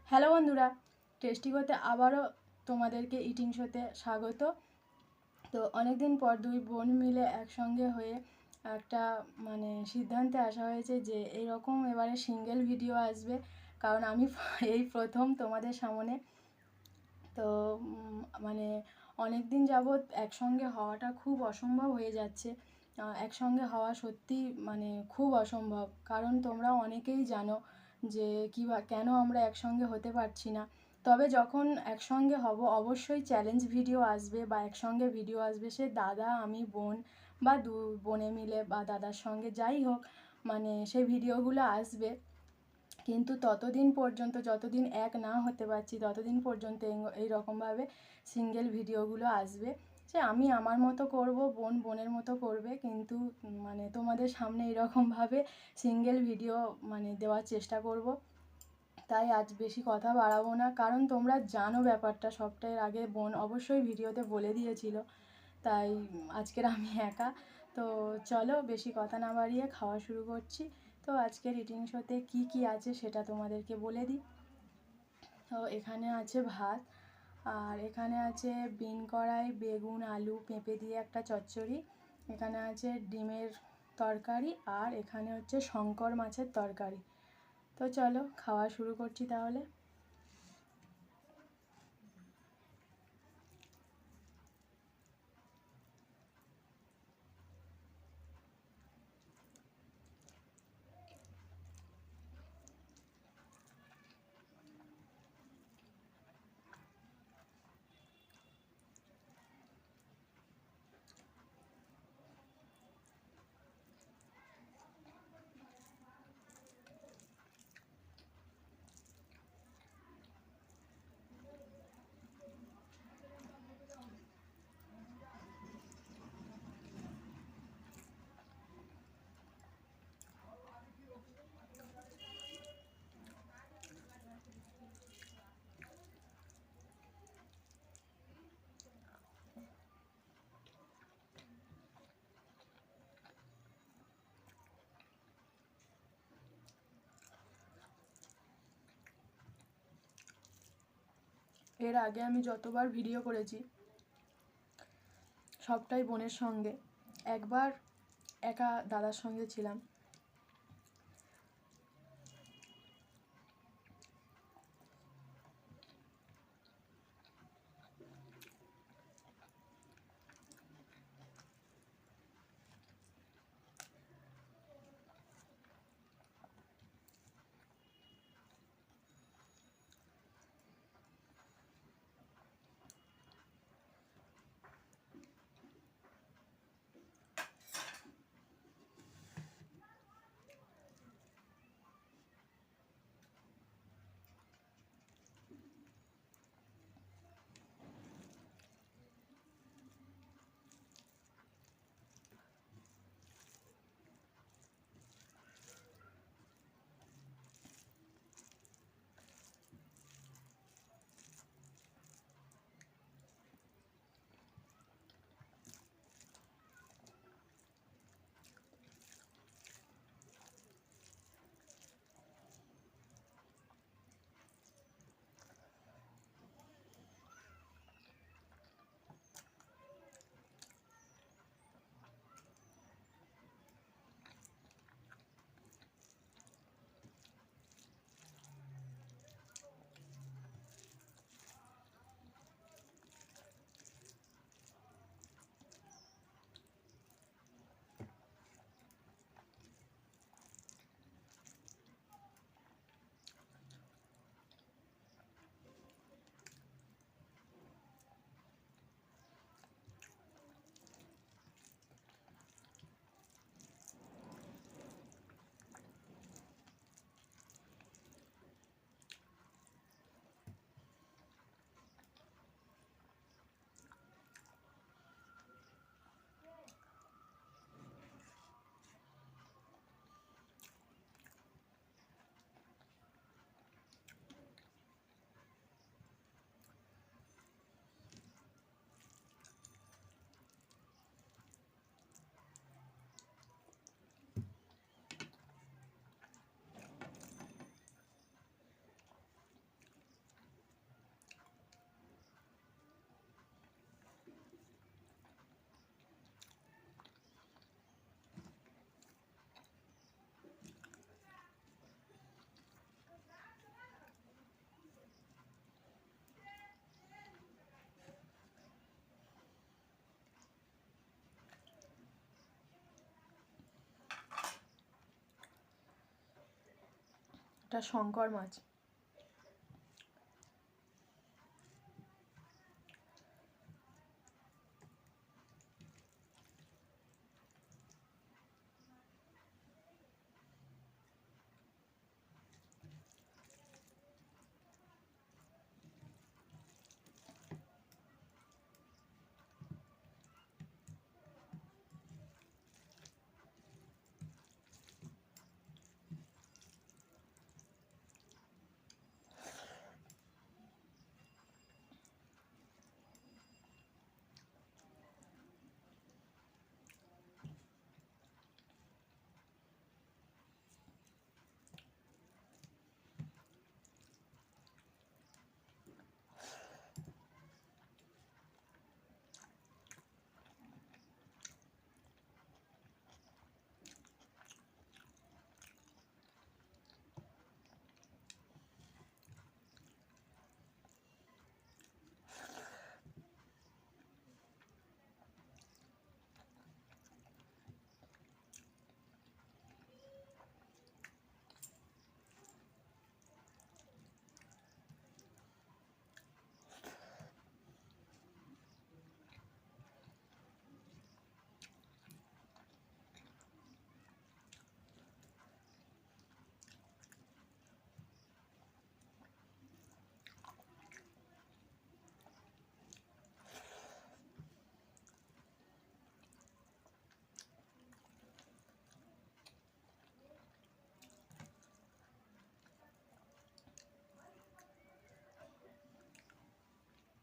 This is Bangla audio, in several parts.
হ্যালো বন্ধুরা, টেস্টি করতে আবারও তোমাদেরকে ইটিং শোতে স্বাগত। তো অনেক দিন পর দুই বোন মিলে একসঙ্গে হয়ে একটা সিদ্ধান্তে আসা হয়েছে যে এইরকম এবারে সিঙ্গেল ভিডিও আসবে, কারণ আমি এই প্রথম তোমাদের সামনে। তো মানে অনেক দিন যাবৎ একসঙ্গে হওয়াটা খুব অসম্ভব হয়ে যাচ্ছে। একসঙ্গে হওয়া সত্যি খুব অসম্ভব, কারণ তোমরা অনেকেই জানো যে কেন আমরা একসঙ্গে হতে পারছি না। তবে যখন একসঙ্গে হব অবশ্যই চ্যালেঞ্জ ভিডিও আসবে বা একসঙ্গে ভিডিও আসবে, সে দাদা আমি বোন বা দু বোনে মিলে বা দাদার সঙ্গে যাই হোক, সেই ভিডিওগুলো আসবে। কিন্তু ততদিন পর্যন্ত যতদিন এক না হতে পারছি ততদিন পর্যন্ত এইরকমভাবে সিঙ্গেল ভিডিওগুলো আসবে। সে আমি আমার মতো করব, বোন বোনের মতো করবে, কিন্তু তোমাদের সামনে এরকমভাবে সিঙ্গেল ভিডিও দেওয়ার চেষ্টা করব। তাই আজ বেশি কথা বাড়াবো না, কারণ তোমরা জানো ব্যাপারটা সবটাই। আগে বোন অবশ্যই ভিডিওতে বলে দিয়েছিল, তাই আজকের আমি একা। তো চলো বেশি কথা না বাড়িয়ে খাওয়া শুরু করছি। তো আজকের ইটিং শোতে কী কী আছে সেটা তোমাদেরকে বলে দিই। তো এখানে আছে ভাত, আর এখানে আছে বিন কড়াই, বেগুন আলু পেঁপে দিয়ে একটা চচ্চড়ি, এখানে আছে ডিমের তরকারি, আর এখানে হচ্ছে শঙ্কর মাছের তরকারি। তো চলো খাওয়া শুরু করছি তাহলে। এর আগে আমি যতবার ভিডিও করেছি সবটাই বোনের সঙ্গে, একবার একা দাদার সঙ্গে ছিলাম। একটা শঙ্কর মাছ।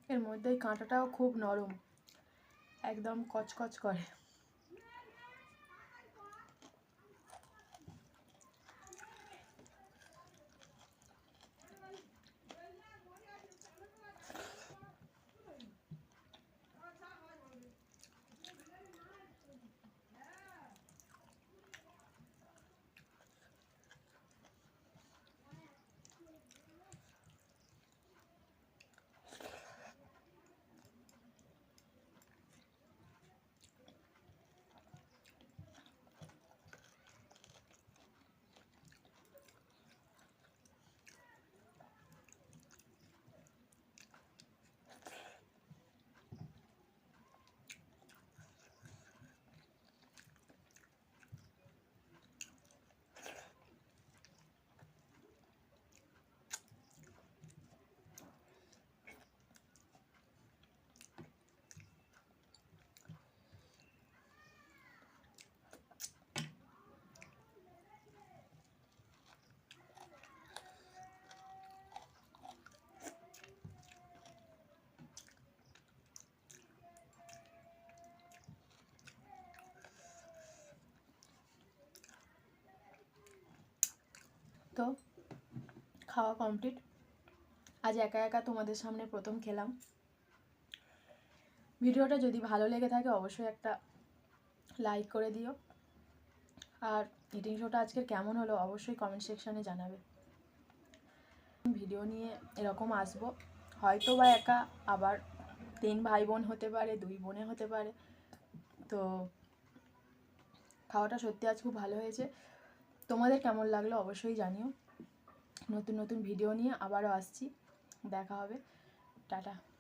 এর মধ্যে কাঁটাটাও খুব নরম, একদম কচকচ করে। তো খাওয়া কমপ্লিট। আজ একা একা তোমাদের সামনে প্রথম খেলাম। ভিডিওটা যদি ভালো লেগে থাকে অবশ্যই একটা লাইক করে দিও, আর ইটিং শোটা আজকের কেমন হলো অবশ্যই কমেন্ট সেকশানে জানাবে। ভিডিও নিয়ে এরকম আসবো, হয়তো বা একা, আবার 3 ভাই বোন হতে পারে, 2 বোনে হতে পারে। তো খাওয়াটা সত্যি আজ খুব ভালো হয়েছে। তোমাদের কেমন লাগলো অবশ্যই জানিও। নতুন নতুন ভিডিও নিয়ে আবারও আসছি, দেখা হবে, টাটা।